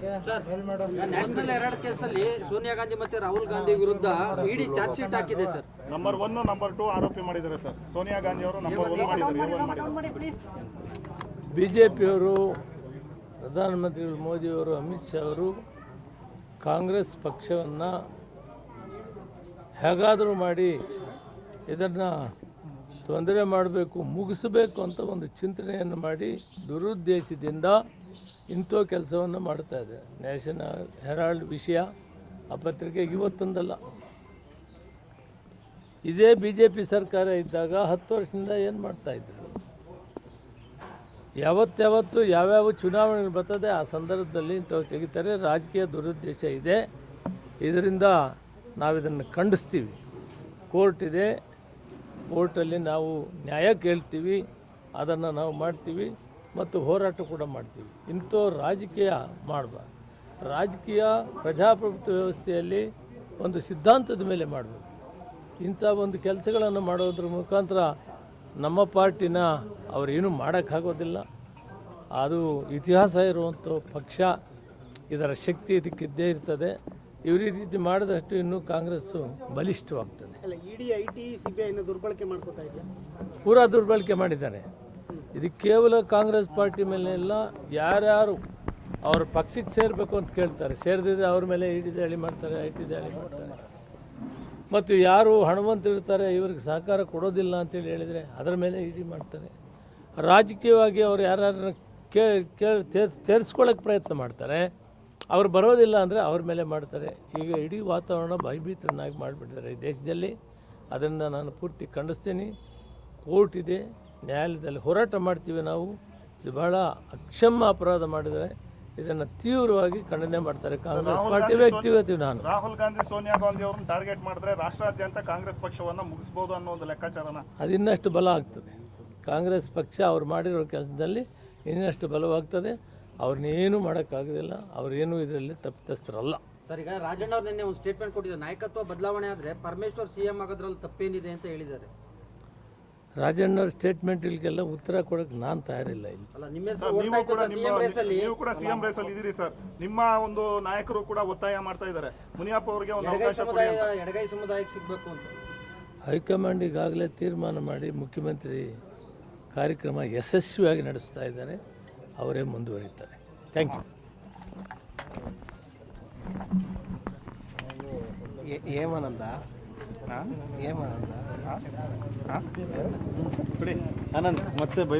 National Herald ಕೇಸಲ್ಲಿ ಸೋನಿಯಾ ಗಾಂಧಿ ಮತ್ತೆ ರಾಹುಲ್ ಗಾಂಧಿ ವಿರುದ್ಧ ಇಡಿ ಚಾರ್ಜ್ ಶೀಟ್ ಹಾಕಿದೆ ಸರ್. ನಂಬರ್ 1 ನಂಬರ್ 2 ಆರೋಪಿ ಮಾಡಿದ್ದಾರೆ ಸರ್. ಸೋನಿಯಾ ಗಾಂಧಿ ಅವರು ನಂಬರ್ 1 ಮಾಡಿದ್ದಾರೆ. ಬಿಜೆಪಿಯವರು, ಪ್ರಧಾನಮಂತ್ರಿಗಳು ಮೋದಿಯವರು, ಅಮಿತ್ ಶಾ ಅವರು ಕಾಂಗ್ರೆಸ್ ಪಕ್ಷವನ್ನು ಹೇಗಾದರೂ ಮಾಡಿ ಇದನ್ನು ತೊಂದರೆ ಮಾಡಬೇಕು, ಮುಗಿಸಬೇಕು ಅಂತ ಒಂದು ಚಿಂತನೆಯನ್ನು ಮಾಡಿ ದುರುದ್ದೇಶದಿಂದ ಇಂಥ ಕೆಲಸವನ್ನು ಮಾಡ್ತಾ ಇದೆ. ನ್ಯಾಷನಲ್ ಹೆರಾಲ್ಡ್ ವಿಷಯ ಆ ಪತ್ರಿಕೆ ಇವತ್ತೊಂದಲ್ಲ, ಇದೇ ಬಿ ಜೆ ಪಿ ಸರ್ಕಾರ ಇದ್ದಾಗ 10 ವರ್ಷದಿಂದ ಏನು ಮಾಡ್ತಾಯಿದ್ರು. ಯಾವತ್ತು ಯಾವ್ಯಾವ ಚುನಾವಣೆಗಳು ಬರ್ತದೆ ಆ ಸಂದರ್ಭದಲ್ಲಿ ಇಂಥವು ತೆಗಿತಾರೆ. ರಾಜಕೀಯ ದುರುದ್ದೇಶ ಇದೆ. ಇದರಿಂದ ನಾವಿದನ್ನು ಖಂಡಿಸ್ತೀವಿ. ಕೋರ್ಟ್ ಇದೆ, ಕೋರ್ಟಲ್ಲಿ ನಾವು ನ್ಯಾಯ ಕೇಳ್ತೀವಿ, ಅದನ್ನು ನಾವು ಮಾಡ್ತೀವಿ ಮತ್ತು ಹೋರಾಟ ಕೂಡ ಮಾಡ್ತೀವಿ. ಇಂಥ ರಾಜಕೀಯ ಮಾಡಬಾರ್ದು. ರಾಜಕೀಯ ಪ್ರಜಾಪ್ರಭುತ್ವ ವ್ಯವಸ್ಥೆಯಲ್ಲಿ ಒಂದು ಸಿದ್ಧಾಂತದ ಮೇಲೆ ಮಾಡಬೇಕು. ಇಂಥ ಒಂದು ಕೆಲಸಗಳನ್ನು ಮಾಡೋದ್ರ ಮುಖಾಂತರ ನಮ್ಮ ಪಾರ್ಟಿನ ಅವರೇನು ಮಾಡೋಕ್ಕಾಗೋದಿಲ್ಲ. ಅದು ಇತಿಹಾಸ ಇರುವಂಥ ಪಕ್ಷ, ಇದರ ಶಕ್ತಿ ಇದಕ್ಕಿದ್ದೇ ಇರ್ತದೆ. ಇವರು ಈ ರೀತಿ ಮಾಡಿದಷ್ಟು ಇನ್ನೂ ಕಾಂಗ್ರೆಸ್ಸು ಬಲಿಷ್ಠವಾಗ್ತದೆ. ಪೂರಾ ದುರ್ಬಳಕೆ ಮಾಡಿದ್ದಾರೆ. ಇದು ಕೇವಲ ಕಾಂಗ್ರೆಸ್ ಪಾರ್ಟಿ ಮೇಲೆ ಎಲ್ಲ, ಯಾರ್ಯಾರು ಅವ್ರ ಪಕ್ಷಕ್ಕೆ ಸೇರಬೇಕು ಅಂತ ಕೇಳ್ತಾರೆ, ಸೇರಿದ್ರೆ ಅವ್ರ ಮೇಲೆ ಇಡಿ ದಾಳಿ ಮಾಡ್ತಾರೆ, ಐಟಿ ದಾಳಿ ಮಾಡ್ತಾರೆ. ಮತ್ತು ಯಾರು ಹಣವಂತರಿರ್ತಾರೆ, ಇವ್ರಿಗೆ ಸಹಕಾರ ಕೊಡೋದಿಲ್ಲ ಅಂತೇಳಿ ಹೇಳಿದರೆ ಅದರ ಮೇಲೆ ಇಡಿ ಮಾಡ್ತಾರೆ. ರಾಜಕೀಯವಾಗಿ ಅವ್ರು ಯಾರನ್ನ ಸೇರಿಸ್ಕೊಳ್ಳೋಕ್ಕೆ ಪ್ರಯತ್ನ ಮಾಡ್ತಾರೆ. ಅವ್ರು ಬರೋದಿಲ್ಲ ಅಂದರೆ ಅವ್ರ ಮೇಲೆ ಮಾಡ್ತಾರೆ. ಈಗ ಇಡೀ ವಾತಾವರಣ ಭಯಭೀತರನ್ನಾಗಿ ಮಾಡಿಬಿಟ್ಟಿದ್ದಾರೆ ಈ ದೇಶದಲ್ಲಿ. ಅದನ್ನು ನಾನು ಪೂರ್ತಿ ಖಂಡಿಸ್ತೀನಿ. ಕೋರ್ಟ್ ಇದೆ, ನ್ಯಾಯಾಲಯದಲ್ಲಿ ಹೋರಾಟ ಮಾಡ್ತೀವಿ ನಾವು. ಇದು ಬಹಳ ಅಕ್ಷಮ್ಯ ಅಪರಾಧ ಮಾಡಿದರೆ ಇದನ್ನು ತೀವ್ರವಾಗಿ ಖಂಡನೆ ಮಾಡ್ತಾರೆ ಕಾಂಗ್ರೆಸ್ ಪಾರ್ಟಿ ವ್ಯಕ್ತಿಗತ. ನಾನು ರಾಹುಲ್ ಗಾಂಧಿ, ಸೋನಿಯಾ ಗಾಂಧಿ ಅವರನ್ನು ಟಾರ್ಗೆಟ್ ಮಾಡಿದ್ರೆ ರಾಷ್ಟ್ರಾದ್ಯಂತ ಕಾಂಗ್ರೆಸ್ ಪಕ್ಷವನ್ನು ಮುಗಿಸಬಹುದು ಅನ್ನೋ ಒಂದು ಲೆಕ್ಕಾಚಾರನ ಅದು ಇನ್ನಷ್ಟು ಬಲ ಆಗ್ತದೆ. ಕಾಂಗ್ರೆಸ್ ಪಕ್ಷ ಅವ್ರು ಮಾಡಿರೋ ಕೆಲಸದಲ್ಲಿ ಇನ್ನಷ್ಟು ಬಲವಾಗ್ತದೆ. ಅವ್ರನ್ನೇನು ಮಾಡೋಕ್ಕಾಗೋದಿಲ್ಲ. ಅವರೇನು ಇದರಲ್ಲಿ ತಪ್ಪಿತಸ್ಥರಲ್ಲ. ಸರ್, ಈಗ ರಾಜಣ್ಣ ಅವರು ನಿನ್ನೆ ಒಂದು ಸ್ಟೇಟ್ಮೆಂಟ್ ಕೊಟ್ಟಿದ್ದಾರೆ, ನಾಯಕತ್ವ ಬದಲಾವಣೆ ಆದರೆ ಪರಮೇಶ್ವರ್ ಸಿಎಂ ಆಗೋದ್ರಲ್ಲಿ ತಪ್ಪೇನಿದೆ ಅಂತ ಹೇಳಿದ್ದಾರೆ. ರಾಜಣ್ಣವ್ರ ಸ್ಟೇಟ್ಮೆಂಟ್ಗಳಿಗೆಲ್ಲ ಉತ್ತರ ಕೊಡೋಕೆ ನಾನು ತಯಾರಿಲ್ಲ. ಇಲ್ಲಿ ನೀವು ಕೂಡ ಸಿಎಂ ರೇಸಲ್ಲಿ ಇದ್ದೀರಿ ಸರ್. ನಿಮ್ಮ ಒಂದು ನಾಯಕರು ಕೂಡ ಒತ್ತಾಯ ಮಾಡ್ತಾ ಇದ್ದಾರೆ, ಮುನಿಯಪ್ಪ ಅವರಿಗೆ ಒಂದು ಅವಕಾಶ ಕೊಡಿ ಅಂತ. ಎಡಗೈ ಸಮುದಾಯಕ್ಕೆ ಸಿಗಬೇಕು ಅಂತ ಹೈಕಮಾಂಡ್ ಈಗಾಗಲೇ ತೀರ್ಮಾನ ಮಾಡಿ ಮುಖ್ಯಮಂತ್ರಿ ಕಾರ್ಯಕ್ರಮ ಯಶಸ್ವಿಯಾಗಿ ನಡೆಸ್ತಾ ಇದ್ದಾರೆ. ಅವರೇ ಮುಂದುವರಿತಾರೆ. Thank you. ಏಮನಂದ ಆನಂದ್ ಮತ್ತೆ ಬೈ